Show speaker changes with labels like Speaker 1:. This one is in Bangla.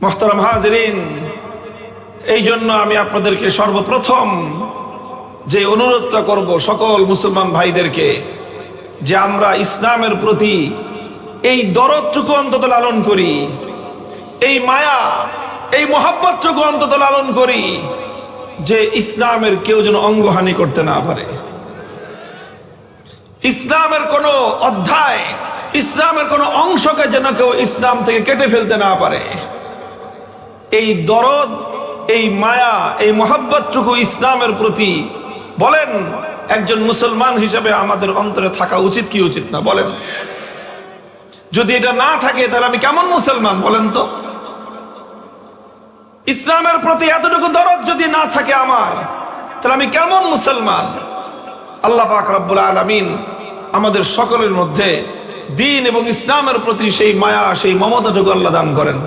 Speaker 1: মুহতারাম হাজিরিন, এই জন্য আমি আপনাদেরকে সর্বপ্রথম যে অনুরোধটা করব সকল মুসলমান ভাইদেরকে, যে আমরা ইসলামের প্রতি এই দরদটুকু অন্তত লালন করি, এই মায়া, এই মোহাব্বতটুকু অন্তত লালন করি, যে ইসলামের কেউ যেন অঙ্গহানি করতে না পারে। ইসলামের কোনো অধ্যায়, ইসলামের কোনো অংশকে যেন কেউ ইসলাম থেকে কেটে ফেলতে না পারে। এই দরদ, এই মায়া, এই মোহাব্বতটুকু ইসলামের প্রতি বলেন একজন মুসলমান হিসেবে আমাদের অন্তরে থাকা উচিত কি উচিত না? বলেন। যদি এটা না থাকে তাহলে আমি কেমন মুসলমান বলেন তো? ইসলামের প্রতি এতটুকু দরদ যদি না থাকে আমার, তাহলে আমি কেমন মুসলমান? আল্লাহ পাক রব্বুল আলামিন আমাদের সকলের মধ্যে দ্বীন এবং ইসলামের প্রতি সেই মায়া, সেই মমতাটুকু আল্লাহ দান করেন।